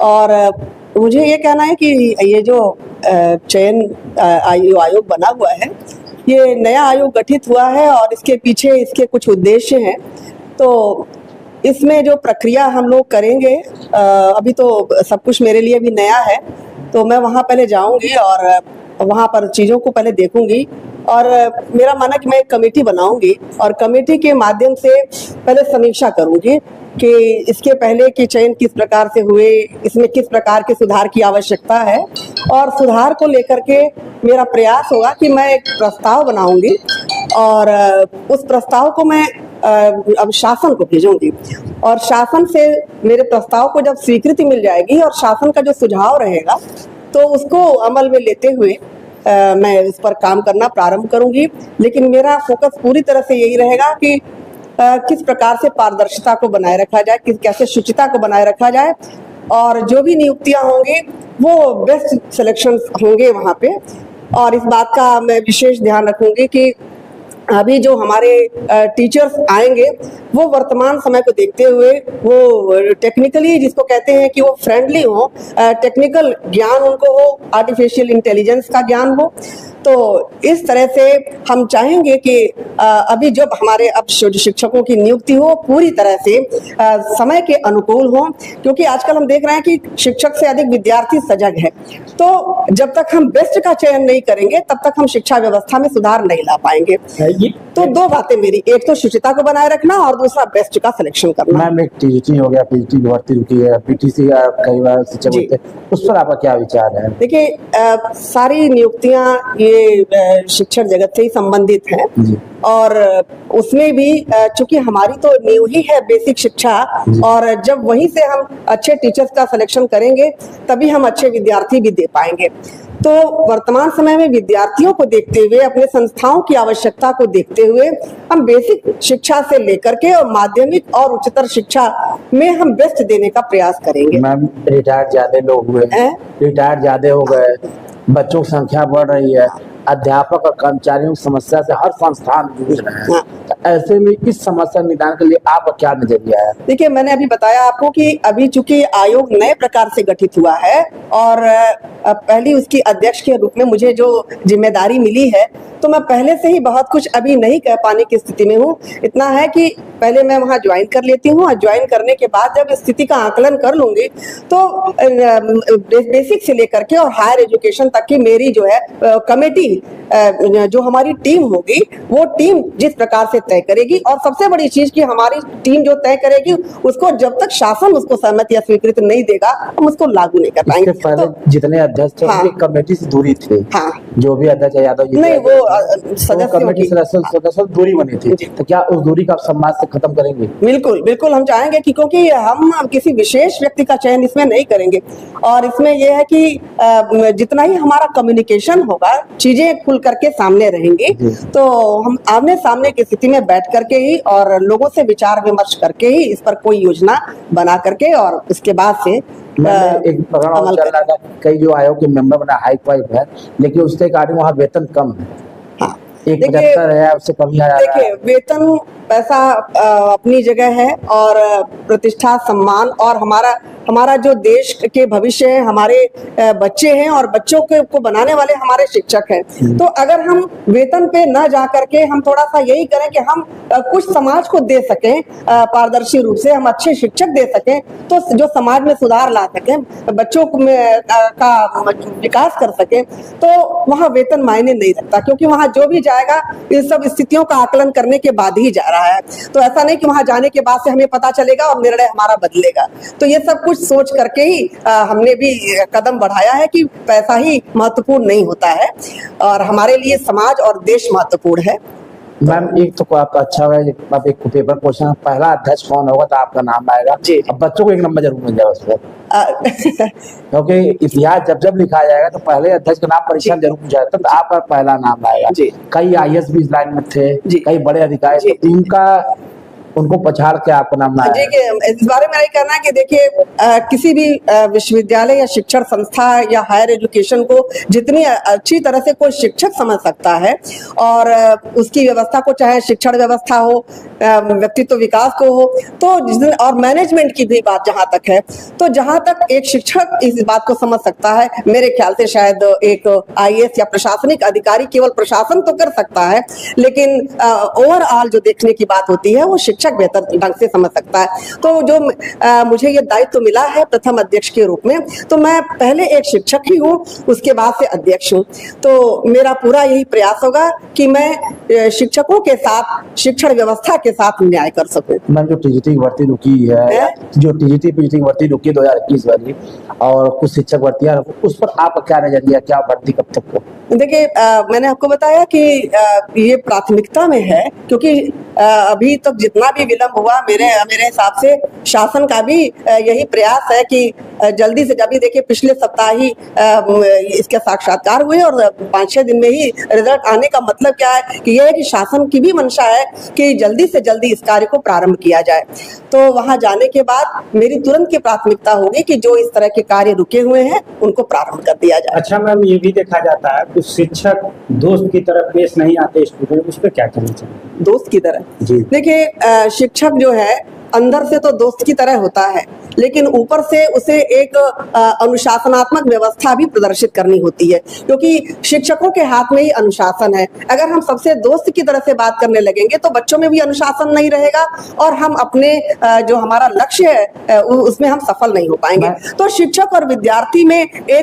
और मुझे ये कहना है कि ये जो चयन आयोग बना हुआ है, ये नया आयोग गठित हुआ है और इसके पीछे इसके कुछ उद्देश्य हैं। तो इसमें जो प्रक्रिया हम लोग करेंगे, अभी तो सब कुछ मेरे लिए भी नया है, तो मैं वहाँ पहले जाऊँगी और वहाँ पर चीज़ों को पहले देखूंगी और मेरा माना कि मैं एक कमेटी बनाऊंगी और कमेटी के माध्यम से पहले समीक्षा करूंगी कि इसके पहले के चयन किस प्रकार से हुए, इसमें किस प्रकार के सुधार की आवश्यकता है, और सुधार को लेकर के मेरा प्रयास होगा कि मैं एक प्रस्ताव बनाऊंगी और उस प्रस्ताव को मैं अब शासन को भेजूंगी और शासन से मेरे प्रस्ताव को जब स्वीकृति मिल जाएगी और शासन का जो सुझाव रहेगा तो उसको अमल में लेते हुए मैं इस पर काम करना प्रारंभ करूंगी। लेकिन मेरा फोकस पूरी तरह से यही रहेगा कि किस प्रकार से पारदर्शिता को बनाए रखा जाए, कैसे शुचिता को बनाए रखा जाए, और जो भी नियुक्तियां होंगी वो बेस्ट सिलेक्शन होंगे वहाँ पे। और इस बात का मैं विशेष ध्यान रखूंगी कि अभी जो हमारे टीचर्स आएंगे वो वर्तमान समय को देखते हुए वो टेक्निकली, जिसको कहते हैं कि वो फ्रेंडली हो, टेक्निकल ज्ञान उनको हो, आर्टिफिशियल इंटेलिजेंस का ज्ञान हो। तो इस तरह से हम चाहेंगे कि अभी जब हमारे अब शिक्षकों की नियुक्ति हो पूरी तरह से समय के अनुकूल हो, क्योंकि आजकल हम देख रहे हैं कि शिक्षक से अधिक विद्यार्थी सजग है। तो जब तक हम बेस्ट का चयन नहीं करेंगे तब तक हम शिक्षा व्यवस्था में सुधार नहीं ला पाएंगे। तो दो बातें मेरी, एक तो शुचिता को बनाए रखना और दूसरा बेस्ट का सिलेक्शन करना। मैम, एक टीजीटी हो गया, पीजीटी की भर्ती रुकी है, पीटीसी कई बार शिक्षक होते हैं, उस पर आपका क्या विचार है? देखिए, सारी नियुक्तियां ये शिक्षण जगत से ही संबंधित हैं और उसमें भी चूंकि हमारी तो नींव ही है बेसिक शिक्षा, और जब वहीं से हम अच्छे टीचर्स का सिलेक्शन करेंगे तभी हम अच्छे विद्यार्थी भी दे पाएंगे। तो वर्तमान समय में विद्यार्थियों को देखते हुए, अपने संस्थाओं की आवश्यकता को देखते हुए हम बेसिक शिक्षा से लेकर के और माध्यमिक और उच्चतर शिक्षा में हम बेस्ट देने का प्रयास करेंगे। मैम, रिटायर्ड ज्यादा लोग हुए हैं, रिटायर्ड ज्यादा हो गए, बच्चों की संख्या बढ़ रही है, अध्यापक और कर्मचारियों की समस्या से हर संस्थान जूझ रहे हैं। तो ऐसे में इस समस्या निदान के लिए आपका क्या नजरिया है? देखिए, मैंने अभी बताया आपको कि अभी चूंकि आयोग नए प्रकार से गठित हुआ है और पहली उसकी अध्यक्ष के रूप में मुझे जो जिम्मेदारी मिली है, तो मैं पहले से ही बहुत कुछ अभी नहीं कह पाने की स्थिति में हूँ। इतना है कि पहले मैं वहाँ ज्वाइन कर लेती हूँ और ज्वाइन करने के बाद जब स्थिति का आकलन कर लूंगी तो बेसिक से लेकर के और हायर एजुकेशन तक की मेरी जो है कमेटी, जो हमारी टीम होगी, वो टीम जिस प्रकार से तय करेगी, और सबसे बड़ी चीज कि हमारी टीम जो तय करेगी उसको जब तक शासन उसको सहमति या स्वीकृति नहीं देगा हम उसको लागू नहीं कर पाएंगे। पहले तो, जितने अध्यक्ष थे उनकी कमेटी से दूरी थी। हाँ, जो भी अध्यक्ष यादव जी नहीं, वो कमेटी सदस्य दूरी बनी थी, तो क्या उस दूरी का समाज से खत्म करेंगे? बिल्कुल बिल्कुल हम चाहेंगे कि, क्योंकि हम किसी विशेष व्यक्ति का चयन इसमें नहीं करेंगे और इसमें यह है कि जितना ही हमारा कम्युनिकेशन होगा, चीजें खुल करके सामने रहेंगी, तो हम आमने सामने की स्थिति में बैठ करके ही और लोगों से विचार विमर्श करके ही इस पर कोई योजना बना करके और उसके बाद से एक प्रकरण चल रहा था, कई जो आयोग के मेंबर बना हाई फाइव है, लेकिन उसके कारण वहाँ वेतन कम है। हाँ, 175 है, उससे कम ही आया। देखिए, वेतन पैसा अपनी जगह है और प्रतिष्ठा, सम्मान और हमारा जो देश के भविष्य है, हमारे बच्चे हैं और बच्चों को बनाने वाले हमारे शिक्षक हैं। तो अगर हम वेतन पे न जा करके हम थोड़ा सा यही करें कि हम कुछ समाज को दे सकें, पारदर्शी रूप से हम अच्छे शिक्षक दे सकें, तो जो समाज में सुधार ला सकें, बच्चों का विकास कर सकें, तो वहाँ वेतन मायने नहीं रखता, क्योंकि वहाँ जो भी जाएगा इन सब स्थितियों का आकलन करने के बाद ही जा रहा है। तो ऐसा नहीं कि वहाँ जाने के बाद से हमें पता चलेगा और निर्णय हमारा बदलेगा। तो ये सब कुछ सोच करके ही हमने भी कदम बढ़ाया है कि पैसा ही महत्वपूर्ण नहीं होता है और हमारे लिए समाज और देश महत्वपूर्ण है। मैम, एक तो आपका अच्छा होगा, अब एक पेपर क्वेश्चन, पहला अध्यक्ष कौन होगा तो आपका नाम आएगा जी। अब बच्चों को एक नंबर जरूर मिल जाएगा उसमें क्योंकि इतिहास जब जब लिखा जाएगा तो पहले अध्यक्ष का नाम परीक्षा जरूर पूछा जाता है, तो आपका पहला नाम आएगा। कई IAS भी इस लाइन में थे, कई बड़े अधिकारी, तो उनको पछाड़ के आपका नाम ना जी। इस बारे में यही कहना है कि देखिए, किसी भी विश्वविद्यालय या शिक्षण संस्था या हायर एजुकेशन को जितनी अच्छी तरह से कोई शिक्षक समझ सकता है और उसकी व्यवस्था को, चाहे शिक्षण व्यवस्था हो व्यक्तित्व विकास को हो, तो और मैनेजमेंट की भी बात जहां तक है, तो जहां तक एक शिक्षक इस बात को समझ सकता है, मेरे ख्याल से शायद एक आईएएस या प्रशासनिक अधिकारी केवल प्रशासन तो कर सकता है, लेकिन ओवरऑल जो देखने की बात होती है वो शिक्षक बेहतर ढंग से समझ सकता है। तो जो मुझे ये दायित्व मिला है प्रथम अध्यक्ष के रूप में, तो मैं पहले एक शिक्षक ही हूँ, उसके बाद से अध्यक्ष हूँ। तो मेरा पूरा यही प्रयास होगा कि मैं शिक्षकों के साथ, शिक्षण व्यवस्था के साथ न्याय कर सकूं। मैम, जो टीजीटी की भर्ती रुकी है, जो टीजीटी पीजीटी की भर्ती रुकी 2021 वाली, और कुछ शिक्षक भर्तियां, उस पर आपका क्या नजरिया, क्या भर्ती कब तक हो? देखिए, मैंने आपको बताया कि ये प्राथमिकता में है, क्योंकि अभी तक जितना भी विलंब हुआ, मेरे हिसाब से शासन का भी यही प्रयास है कि जल्दी से जल्दी, देखिए पिछले सप्ताह ही इसके साक्षात्कार हुए और 5-6 दिन में ही रिजल्ट आने का मतलब क्या है कि यह है कि शासन की भी मंशा है कि जल्दी से जल्दी इस कार्य को प्रारंभ किया जाए। तो वहां जाने के बाद मेरी तुरंत की प्राथमिकता होगी कि जो इस तरह के कार्य रुके हुए हैं उनको प्रारंभ कर दिया जाए। अच्छा मैम, ये भी देखा जाता है कुछ शिक्षक दोस्त की तरह पेश नहीं आते स्टूडेंट, उस पर क्या कहना चाहिए? दोस्त की तरह? जी देखिए, शिक्षक जो है अंदर से तो दोस्त की तरह होता है, लेकिन ऊपर से उसे एक अनुशासनात्मक व्यवस्था भी प्रदर्शित करनी होती है, क्योंकि शिक्षकों के हाथ में ही अनुशासन है। अगर हम सबसे दोस्त की तरह से बात करने लगेंगे तो बच्चों में भी अनुशासन नहीं रहेगा और हम अपने जो हमारा लक्ष्य है उसमें हम सफल नहीं हो पाएंगे। तो शिक्षक और विद्यार्थी में एक